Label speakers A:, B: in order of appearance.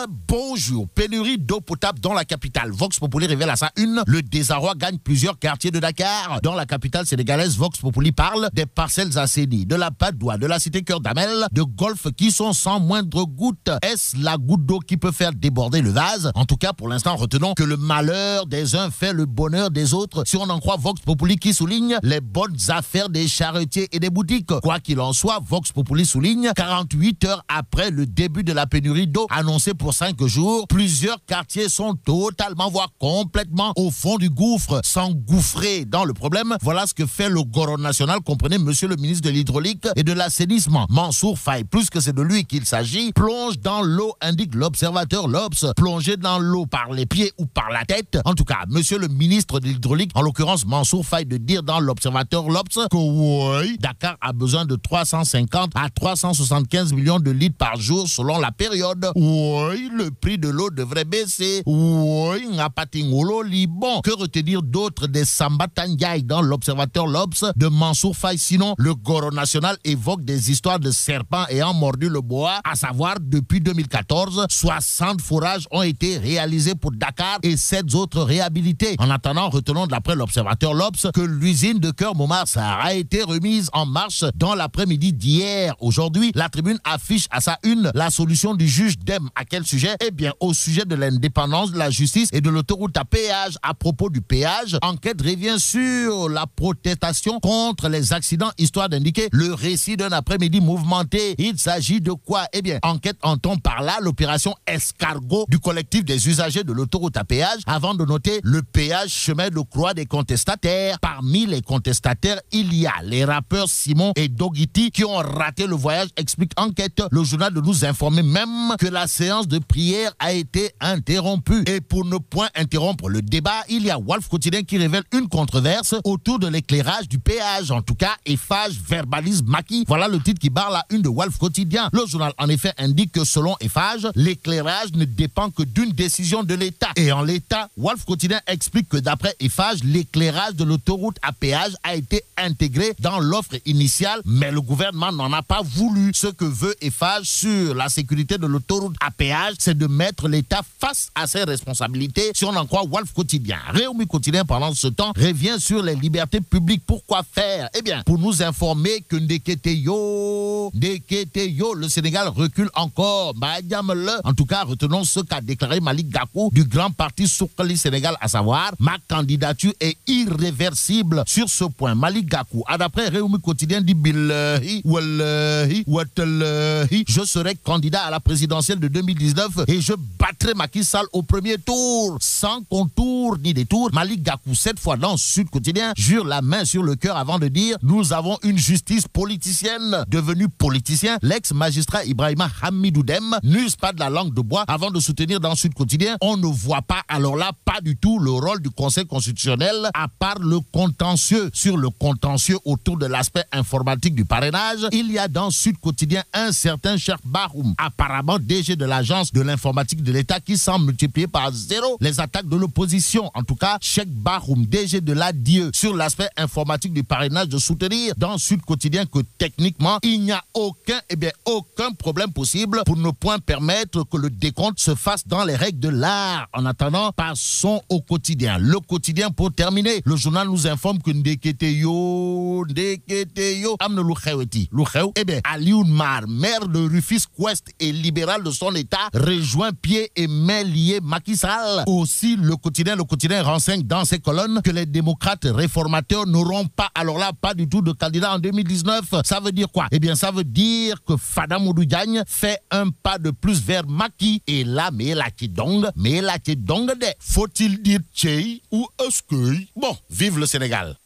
A: Bonjour. Pénurie d'eau potable dans la capitale. Vox Populi révèle à sa une. Le désarroi gagne plusieurs quartiers de Dakar. Dans la capitale sénégalaise, Vox Populi parle des parcelles assainies, de la Padoue, de la cité Cœur d'Amel, de golf qui sont sans moindre goutte. Est-ce la goutte d'eau qui peut faire déborder le vase? En tout cas, pour l'instant, retenons que le malheur des uns fait le bonheur des autres. Si on en croit Vox Populi qui souligne les bonnes affaires des charretiers et des boutiques. Quoi qu'il en soit, Vox Populi souligne 48 heures après le début de la pénurie d'eau annoncée pour 5 jours, plusieurs quartiers sont totalement, voire complètement au fond du gouffre, s'engouffrer dans le problème. Voilà ce que fait le Goron national, comprenez monsieur le ministre de l'Hydraulique et de l'Assainissement. Mansour Faye, plus que c'est de lui qu'il s'agit, plonge dans l'eau, indique l'observateur l'Obs, plonger dans l'eau par les pieds ou par la tête. En tout cas, monsieur le ministre de l'Hydraulique, en l'occurrence Mansour Faye, de dire dans l'observateur l'Obs que oui, Dakar a besoin de 350 à 375 millions de litres par jour selon la période. Oui, le prix de l'eau devrait baisser. Oui, Ngapatingolo Liban. Que retenir d'autre des Samba Tandiaï dans l'observateur l'Obs de Mansour Faye? Sinon, le Goro national évoque des histoires de serpents ayant mordu le bois, à savoir depuis 2014, 60 forages ont été réalisés pour Dakar et 7 autres réhabilités. En attendant, retenons d'après l'observateur l'Obs que l'usine de Cœur Momarsar a été remise en marche dans l'après-midi d'hier. Aujourd'hui, la Tribune affiche à sa une la solution du juge Dem. À quel sujet? Eh bien, au sujet de l'indépendance de la justice et de l'autoroute à péage. À propos du péage, enquête revient sur la protestation contre les accidents, histoire d'indiquer le récit d'un après-midi mouvementé. Il s'agit de quoi? Eh bien, enquête entend par là l'opération Escargot du collectif des usagers de l'autoroute à péage, avant de noter le péage chemin de croix des contestataires. Parmi les contestataires, il y a les rappeurs Simon et Dogiti qui ont raté le voyage, explique enquête. Le journal de nous informer même que la séance de prière a été interrompue. Et pour ne point interrompre le débat, il y a Walf Quotidien qui révèle une controverse autour de l'éclairage du péage. En tout cas, Eiffage verbalise Macky. Voilà le titre qui barre la une de Walf Quotidien. Le journal en effet indique que selon Eiffage, l'éclairage ne dépend que d'une décision de l'État. Et en l'État, Walf Quotidien explique que d'après Eiffage, l'éclairage de l'autoroute à péage a été intégré dans l'offre initiale, mais le gouvernement n'en a pas voulu. Ce que veut Eiffage sur la sécurité de l'autoroute à péage, c'est de mettre l'État face à ses responsabilités, si on en croit Walf Quotidien. Réumi Quotidien, pendant ce temps, revient sur les libertés publiques. Pourquoi faire? Eh bien, pour nous informer que Ndeketeyo, le Sénégal recule encore. En tout cas, retenons ce qu'a déclaré Malick Gakou du grand parti Soukali Sénégal, à savoir, ma candidature est irréversible. Sur ce point, Malick Gakou a d'après Réumi Quotidien dit billahi, wallahi, watallahi, je serai candidat à la présidentielle de 2019 et je battrai Macky Sall au premier tour, sans contour ni détour. Malick Gakou, cette fois dans Sud Quotidien, jure la main sur le cœur avant de dire: nous avons une justice politicienne. Devenu politicien, l'ex-magistrat Ibrahima Hamidou Dème n'use pas de la langue de bois avant de soutenir dans Sud Quotidien: on ne voit pas, alors là, pas du tout le rôle du Conseil constitutionnel, à part le contentieux. Sur le contentieux autour de l'aspect informatique du parrainage, il y a dans Sud Quotidien un certain Cheikh Bahoum, apparemment DG de l'agence de l'informatique de l'État, qui semble multiplier par 0 les attaques de l'opposition. En tout cas, Cheikh Bahoum, DG de l'ADIE, sur l'aspect informatique du parrainage, de soutenir dans Sud Quotidien que techniquement, il n'y a aucun problème possible pour ne point permettre que le décompte se fasse dans les règles de l'art. En attendant, passons au quotidien. Le quotidien, pour terminer, le journal nous informe que Ndeketeyo, amne Loukheweti. Eh bien, Alioune Mar, maire de Rufisque-Ouest et libéral de son État, rejoint pieds et mains liés Macky Sall. Aussi, le quotidien renseigne dans ses colonnes que les démocrates réformateurs n'auront pas, alors là, pas du tout de candidat en 2019. Ça veut dire quoi? Eh bien, ça veut dire que Fada Modou Diagne fait un pas de plus vers Macky. Et là, mais la kidong de. Faut-il dire Tchei ou Euskeuil? Bon, vive le Sénégal.